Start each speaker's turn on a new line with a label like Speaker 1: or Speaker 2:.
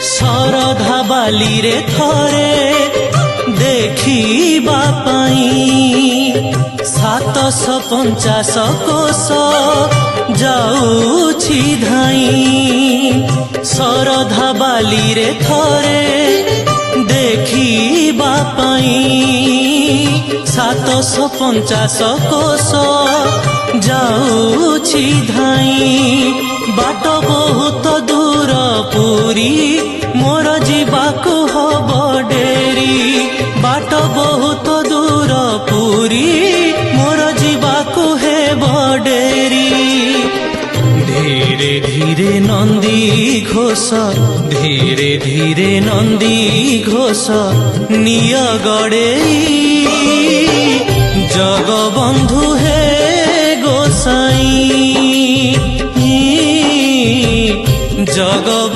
Speaker 1: शरधा बाली रे थरे देखिबा पाई 750 कोश जाऊछि धाई। शरधा बाली रे थरे देखिबा पाई 750 कोश जाऊछि धाई। बाट बहुत दूर पुरी मोर जीवाकु हब डेरी। बाट बहुत दूर पुरी मोर जीवाकु हेब डेरी। धीरे धीरे नंदी घोष धीरे धीरे नंदी घोष निय गड़ेई जगबंधु हे गोसाई जगब